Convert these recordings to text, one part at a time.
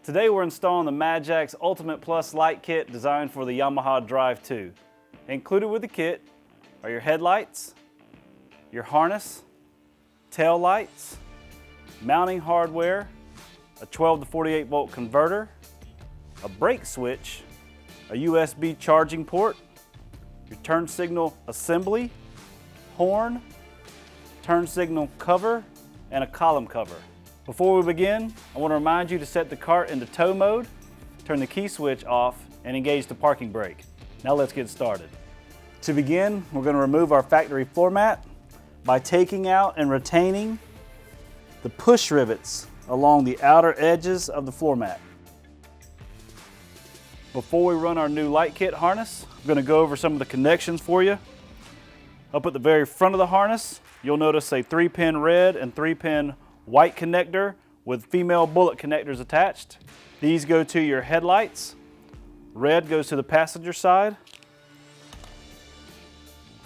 Today we're installing the Madjax Ultimate Plus light kit designed for the Yamaha Drive 2. Included with the kit are your headlights, your harness, tail lights, mounting hardware, a 12 to 48 volt converter, a brake switch, a USB charging port, your turn signal assembly, horn, turn signal cover, and a column cover. Before we begin, I want to remind you to set the cart into tow mode, turn the key switch off, and engage the parking brake. Now let's get started. To begin, we're going to remove our factory floor mat by taking out and retaining the push rivets along the outer edges of the floor mat. Before we run our new light kit harness, I'm going to go over some of the connections for you. Up at the very front of the harness, you'll notice a 3-pin red and 3-pin white connector with female bullet connectors attached. These go to your headlights. Red goes to the passenger side.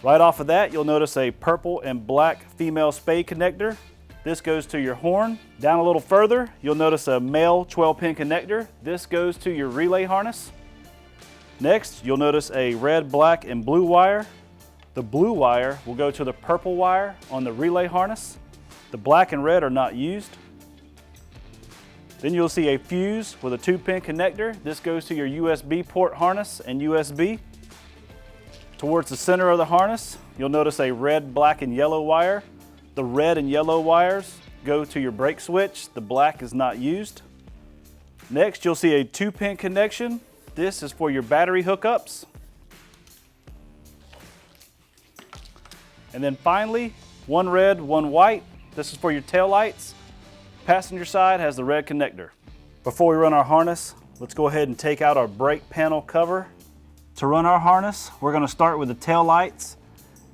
Right off of that, you'll notice a purple and black female spade connector. This goes to your horn. Down a little further, you'll notice a male 12-pin connector. This goes to your relay harness. Next, you'll notice a red, black, and blue wire. The blue wire will go to the purple wire on the relay harness. The black and red are not used. Then you'll see a fuse with a 2-pin connector. This goes to your USB port harness and USB. Towards the center of the harness, you'll notice a red, black, and yellow wire. The red and yellow wires go to your brake switch. The black is not used. Next, you'll see a 2-pin connection. This is for your battery hookups. And then finally, one red, one white. This is for your tail lights. Passenger side has the red connector. Before we run our harness, let's go ahead and take out our brake panel cover. To run our harness, we're going to start with the tail lights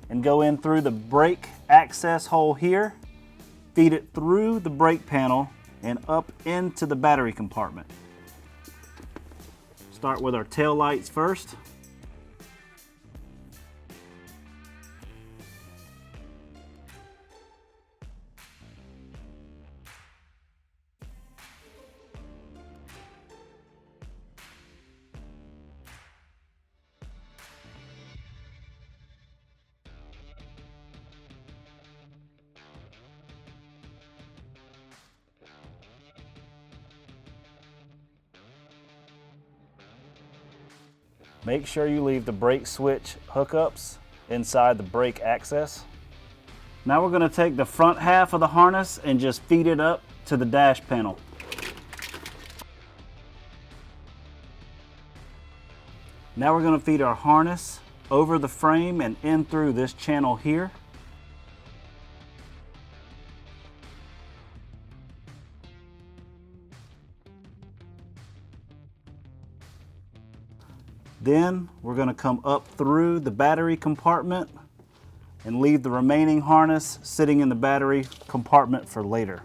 and go in through the brake access hole here, feed it through the brake panel and up into the battery compartment. Start with our tail lights first. Make sure you leave the brake switch hookups inside the brake access. Now we're going to take the front half of the harness and just feed it up to the dash panel. Now we're going to feed our harness over the frame and in through this channel here. Then we're going to come up through the battery compartment and leave the remaining harness sitting in the battery compartment for later.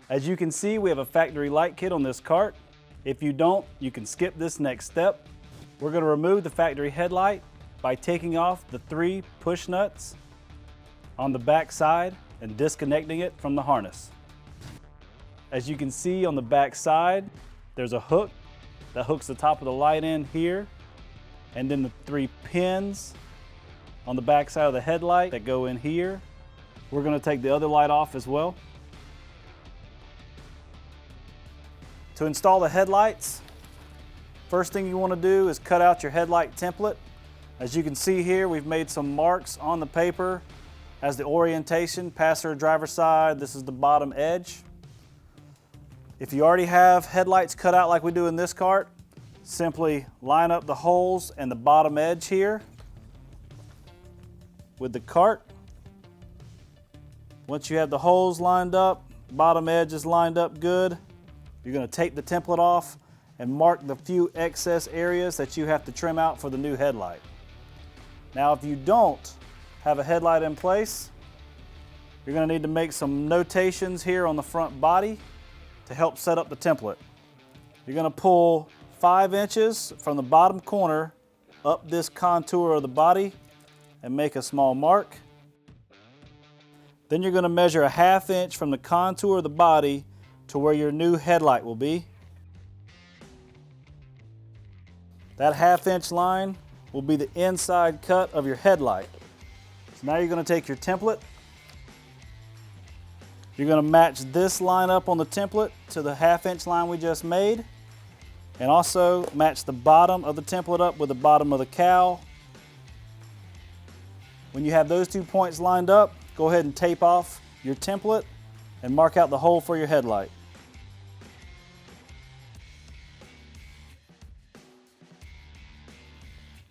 As you can see, we have a factory light kit on this cart. If you don't, you can skip this next step. We're going to remove the factory headlight by taking off the 3 push nuts on the back side and disconnecting it from the harness. As you can see on the back side, there's a hook that hooks the top of the light in here, and then the 3 pins on the back side of the headlight that go in here. We're going to take the other light off as well. To install the headlights, first thing you want to do is cut out your headlight template. As you can see here, we've made some marks on the paper as the orientation, passenger driver side, this is the bottom edge. If you already have headlights cut out like we do in this cart, simply line up the holes and the bottom edge here with the cart. Once you have the holes lined up, bottom edge is lined up good, you're going to take the template off and mark the few excess areas that you have to trim out for the new headlight. Now, if you don't have a headlight in place, you're going to need to make some notations here on the front body to help set up the template. You're going to pull 5 inches from the bottom corner up this contour of the body and make a small mark. Then you're going to measure a 1/2 inch from the contour of the body to where your new headlight will be. That 1/2 inch line will be the inside cut of your headlight. So now you're going to take your template. You're going to match this line up on the template to the 1/2 inch line we just made, and also match the bottom of the template up with the bottom of the cowl. When you have those 2 points lined up, go ahead and tape off your template and mark out the hole for your headlight.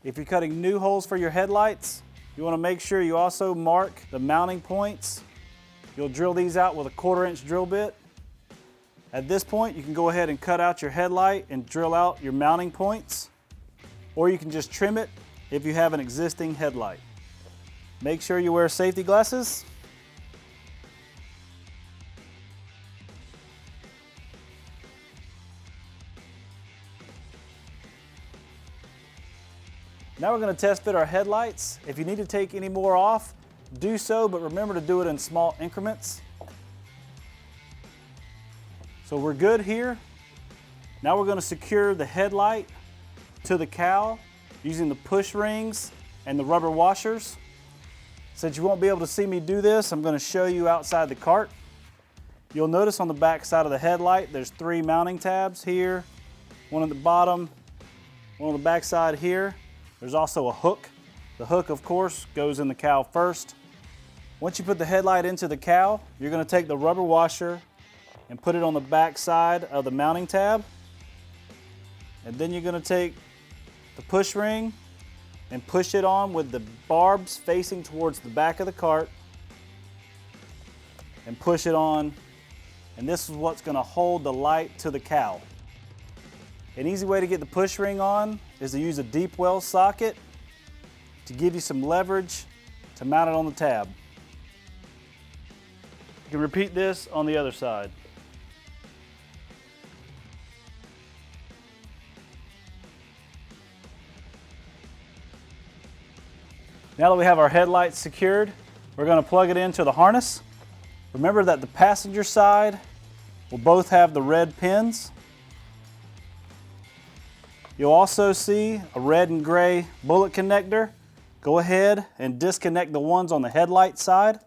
If you're cutting new holes for your headlights, you want to make sure you also mark the mounting points. You'll drill these out with a 1/4 inch drill bit. At this point, you can go ahead and cut out your headlight and drill out your mounting points, or you can just trim it if you have an existing headlight. Make sure you wear safety glasses. Now we're going to test fit our headlights. If you need to take any more off, do so, but remember to do it in small increments. So we're good here. Now we're going to secure the headlight to the cowl using the push rings and the rubber washers. Since you won't be able to see me do this, I'm going to show you outside the cart. You'll notice on the back side of the headlight there's 3 mounting tabs here, one at the bottom, one on the back side here. There's also a hook. The hook, of course, goes in the cowl first. Once you put the headlight into the cowl, you're going to take the rubber washer and put it on the back side of the mounting tab. And then you're going to take the push ring and push it on with the barbs facing towards the back of the cart and push it on. And this is what's going to hold the light to the cowl. An easy way to get the push ring on is to use a deep well socket to give you some leverage to mount it on the tab. You can repeat this on the other side. Now that we have our headlights secured, we're going to plug it into the harness. Remember that the passenger side will both have the red pins. You'll also see a red and gray bullet connector. Go ahead and disconnect the ones on the headlight side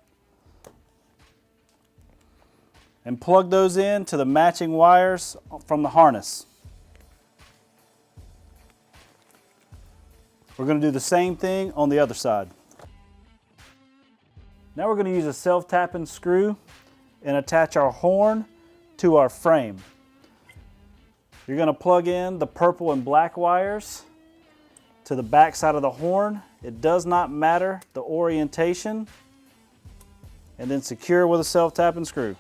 and plug those in to the matching wires from the harness. We're going to do the same thing on the other side. Now we're going to use a self-tapping screw and attach our horn to our frame. You're going to plug in the purple and black wires to the back side of the horn. It does not matter the orientation. And then secure with a self-tapping screw.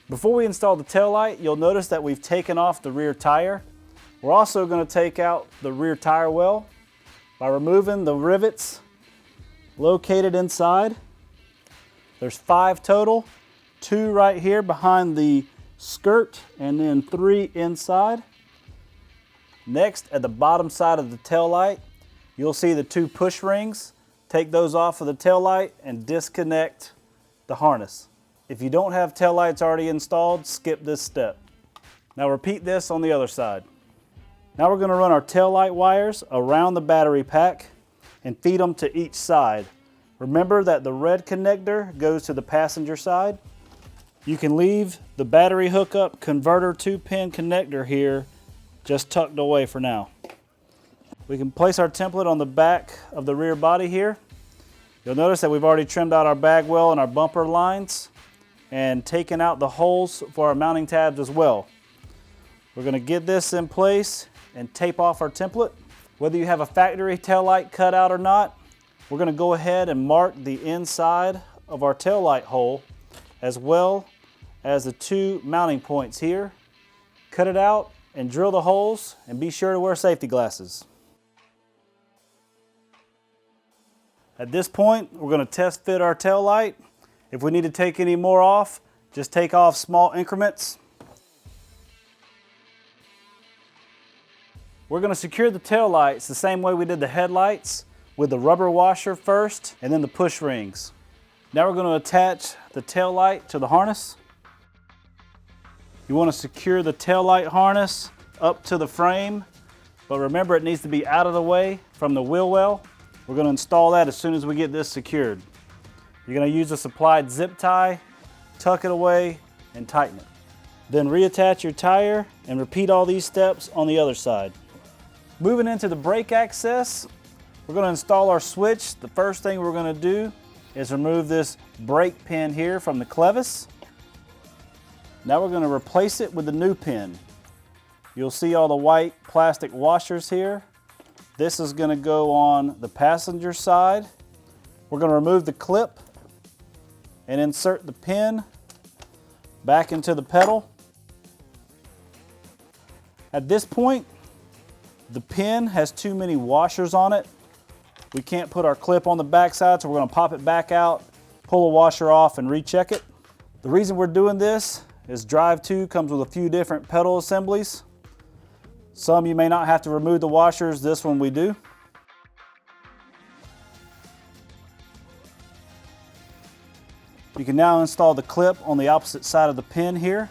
Before we install the taillight, you'll notice that we've taken off the rear tire. We're also going to take out the rear tire well by removing the rivets located inside. There's 5 total, 2 right here behind the skirt and then 3 inside. Next, at the bottom side of the taillight, you'll see the 2 push rings. Take those off of the taillight and disconnect the harness. If you don't have taillights already installed, skip this step. Now repeat this on the other side. Now we're going to run our taillight wires around the battery pack and feed them to each side. Remember that the red connector goes to the passenger side. You can leave the battery hookup converter 2-pin connector here just tucked away for now. We can place our template on the back of the rear body here. You'll notice that we've already trimmed out our bag well and our bumper lines and taken out the holes for our mounting tabs as well. We're going to get this in place and tape off our template. Whether you have a factory taillight cut out or not, we're going to go ahead and mark the inside of our taillight hole as well as the 2 mounting points here. Cut it out and drill the holes, and be sure to wear safety glasses. At this point, we're going to test fit our taillight If we need to take any more off, just take off small increments. We're going to secure the tail lights the same way we did the headlights, with the rubber washer first and then the push rings. Now we're going to attach the tail light to the harness. You want to secure the tail light harness up to the frame, but remember it needs to be out of the way from the wheel well. We're going to install that as soon as we get this secured. You're going to use a supplied zip tie, tuck it away, and tighten it. Then reattach your tire and repeat all these steps on the other side. Moving into the brake access, we're going to install our switch. The first thing we're going to do is remove this brake pin here from the clevis. Now we're going to replace it with the new pin. You'll see all the white plastic washers here. This is going to go on the passenger side. We're going to remove the clip and insert the pin back into the pedal. At this point, the pin has too many washers on it. We can't put our clip on the backside, so we're going to pop it back out, pull a washer off, and recheck it. The reason we're doing this is Drive 2 comes with a few different pedal assemblies. Some you may not have to remove the washers, this one we do. You can now install the clip on the opposite side of the pin here.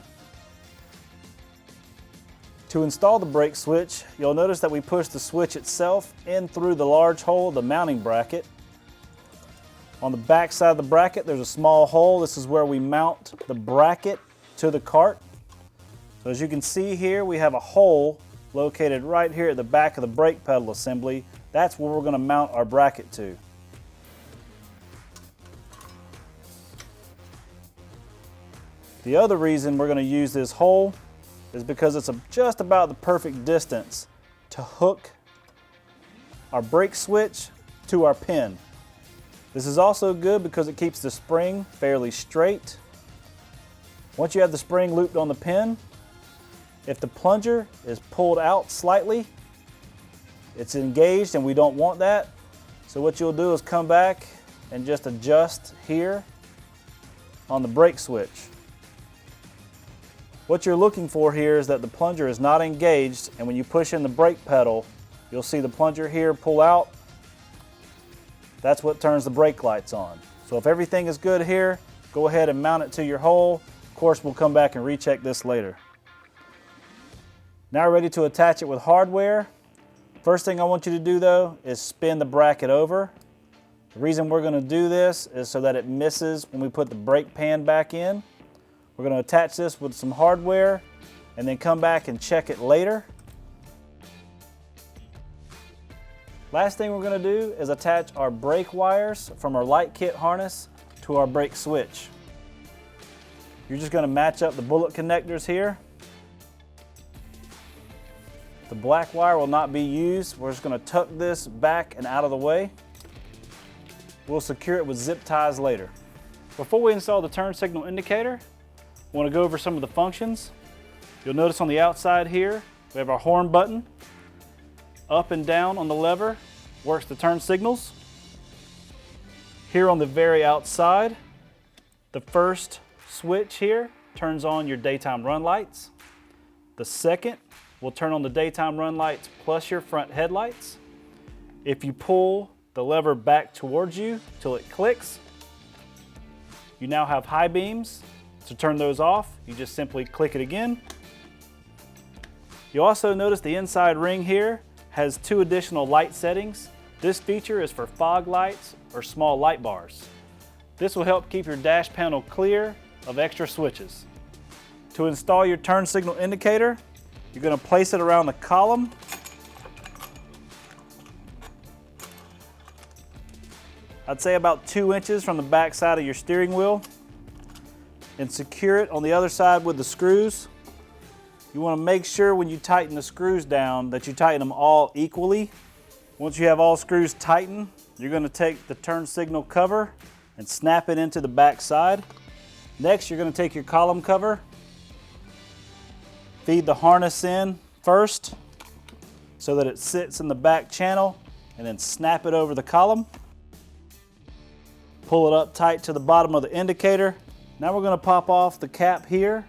To install the brake switch, you'll notice that we push the switch itself in through the large hole of the mounting bracket. On the back side of the bracket, there's a small hole. This is where we mount the bracket to the cart. So as you can see here, we have a hole located right here at the back of the brake pedal assembly. That's where we're going to mount our bracket to. The other reason we're going to use this hole is because it's just about the perfect distance to hook our brake switch to our pin. This is also good because it keeps the spring fairly straight. Once you have the spring looped on the pin, if the plunger is pulled out slightly, it's engaged and we don't want that. So what you'll do is come back and just adjust here on the brake switch. What you're looking for here is that the plunger is not engaged, and when you push in the brake pedal, you'll see the plunger here pull out. That's what turns the brake lights on. So if everything is good here, go ahead and mount it to your hole. Of course, we'll come back and recheck this later. Now we're ready to attach it with hardware. First thing I want you to do though is spin the bracket over. The reason we're going to do this is so that it misses when we put the brake pan back in. We're going to attach this with some hardware and then come back and check it later. Last thing we're going to do is attach our brake wires from our light kit harness to our brake switch. You're just going to match up the bullet connectors here. The black wire will not be used. We're just going to tuck this back and out of the way. We'll secure it with zip ties later. Before we install the turn signal indicator, I want to go over some of the functions. You'll notice on the outside here, we have our horn button. Up and down on the lever works the turn signals. Here on the very outside, the first switch here turns on your daytime run lights. The second will turn on the daytime run lights plus your front headlights. If you pull the lever back towards you till it clicks, you now have high beams. To turn those off, you just simply click it again. You also notice the inside ring here has 2 additional light settings. This feature is for fog lights or small light bars. This will help keep your dash panel clear of extra switches. To install your turn signal indicator, you're going to place it around the column. I'd say about 2 inches from the back side of your steering wheel, and secure it on the other side with the screws. You want to make sure when you tighten the screws down that you tighten them all equally. Once you have all screws tightened, you're going to take the turn signal cover and snap it into the back side. Next, you're going to take your column cover, feed the harness in first so that it sits in the back channel, and then snap it over the column. Pull it up tight to the bottom of the indicator. Now we're going to pop off the cap here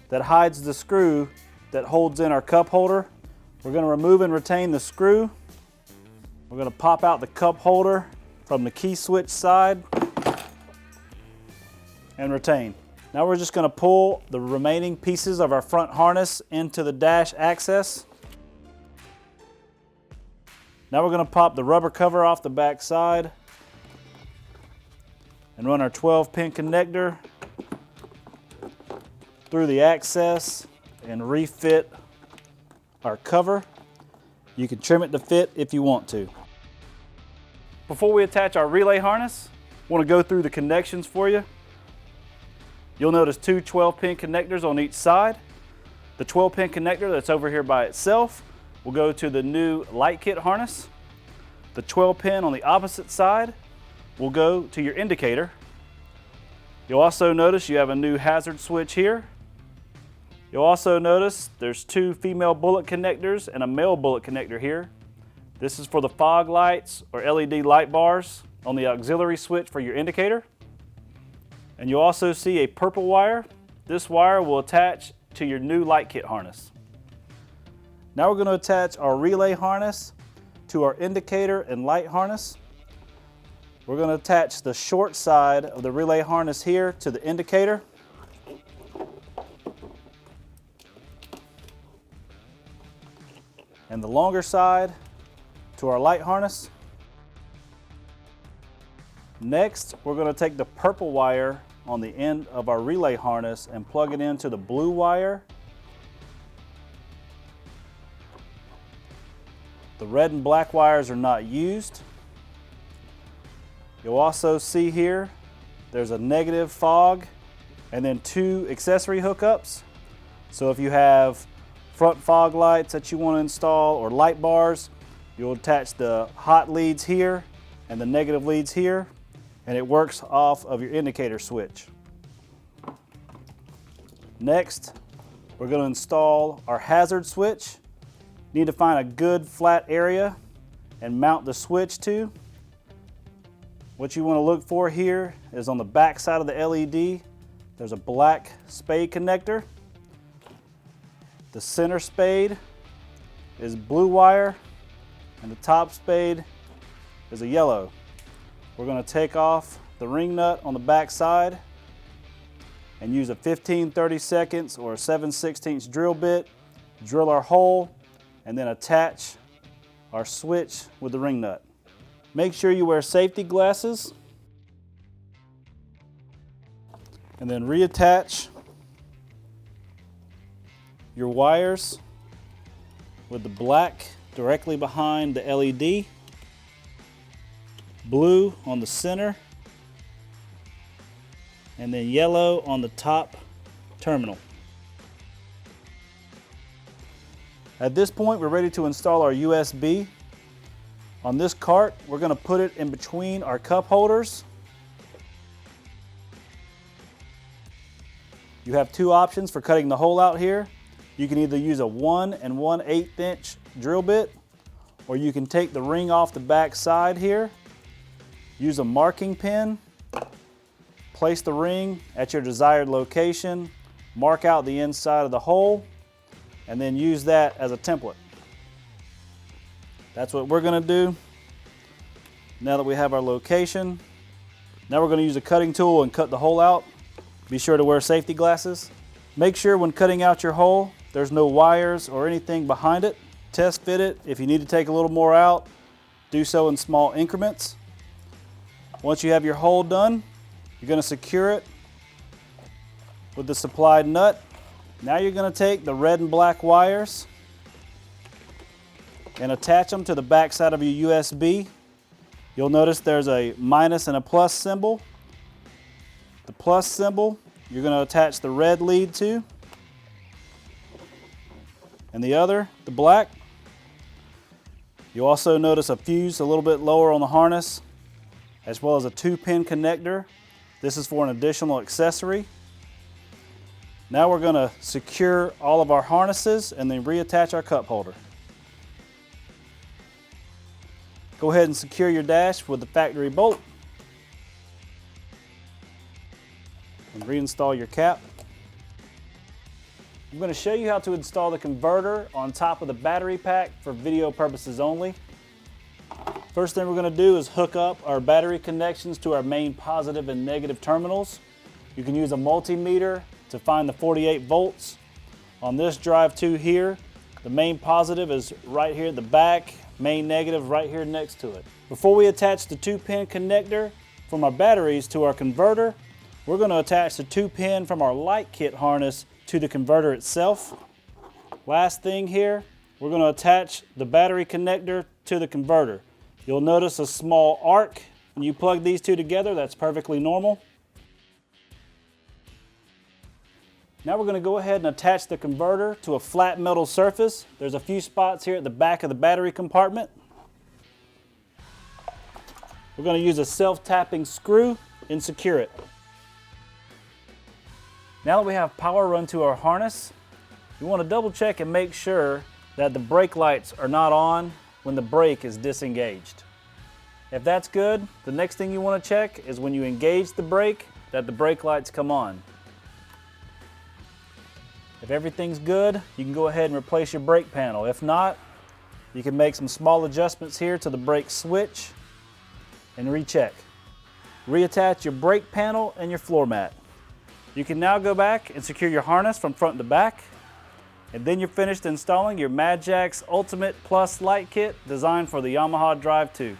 that hides the screw that holds in our cup holder. We're going to remove and retain the screw. We're going to pop out the cup holder from the key switch side and retain. Now we're just going to pull the remaining pieces of our front harness into the dash access. Now we're going to pop the rubber cover off the back side and run our 12-pin connector through the access and refit our cover. You can trim it to fit if you want to. Before we attach our relay harness, I want to go through the connections for you. You'll notice two 12-pin connectors on each side. The 12-pin connector that's over here by itself will go to the new light kit harness. The 12-pin on the opposite side will go to your indicator. You'll also notice you have a new hazard switch here. You'll also notice there's two female bullet connectors and a male bullet connector here. This is for the fog lights or LED light bars on the auxiliary switch for your indicator. And you'll also see a purple wire. This wire will attach to your new light kit harness. Now we're going to attach our relay harness to our indicator and light harness. We're going to attach the short side of the relay harness here to the indicator. And the longer side to our light harness. Next, we're going to take the purple wire on the end of our relay harness and plug it into the blue wire. The red and black wires are not used. You'll also see here there's a negative fog and then two accessory hookups. So if you have front fog lights that you want to install or light bars, you'll attach the hot leads here and the negative leads here, and it works off of your indicator switch. Next, we're going to install our hazard switch. You need to find a good flat area and mount the switch to. What you want to look for here is on the back side of the LED, there's a black spade connector. The center spade is blue wire and the top spade is a yellow. We're going to take off the ring nut on the back side and use a 15/32 or a 7/16 drill bit, drill our hole, and then attach our switch with the ring nut. Make sure you wear safety glasses and then reattach your wires with the black directly behind the LED, blue on the center, and then yellow on the top terminal. At this point, we're ready to install our USB. On this cart, we're going to put it in between our cup holders. You have two options for cutting the hole out here. You can either use a 1 1/8 inch drill bit, or you can take the ring off the back side here, use a marking pin, place the ring at your desired location, mark out the inside of the hole, and then use that as a template. That's what we're going to do. Now that we have our location, now we're going to use a cutting tool and cut the hole out. Be sure to wear safety glasses. Make sure when cutting out your hole, there's no wires or anything behind it. Test fit it. If you need to take a little more out, do so in small increments. Once you have your hole done, you're going to secure it with the supplied nut. Now you're going to take the red and black wires and attach them to the back side of your USB. You'll notice there's a minus and a plus symbol. The plus symbol you're going to attach the red lead to, and the other, the black. You'll also notice a fuse a little bit lower on the harness, as well as a 2-pin connector. This is for an additional accessory. Now we're going to secure all of our harnesses and then reattach our cup holder. Go ahead and secure your dash with the factory bolt. and reinstall your cap. I'm going to show you how to install the converter on top of the battery pack for video purposes only. First thing we're going to do is hook up our battery connections to our main positive and negative terminals. You can use a multimeter to find the 48 volts. On this drive 2 here, the main positive is right here at the back, main negative right here next to it. Before we attach the 2-pin connector from our batteries to our converter, we're going to attach the 2-pin from our light kit harness to the converter itself. Last thing here, we're going to attach the battery connector to the converter. You'll notice a small arc when you plug these two together. That's perfectly normal. Now we're going to go ahead and attach the converter to a flat metal surface. There's a few spots here at the back of the battery compartment. We're going to use a self-tapping screw and secure it. Now that we have power run to our harness, we want to double check and make sure that the brake lights are not on when the brake is disengaged. If that's good, the next thing you want to check is when you engage the brake, that the brake lights come on. If everything's good, you can go ahead and replace your brake panel. If not, you can make some small adjustments here to the brake switch and recheck. Reattach your brake panel and your floor mat. You can now go back and secure your harness from front to back, and then you're finished installing your Madjax Ultimate Plus light kit designed for the Yamaha Drive 2.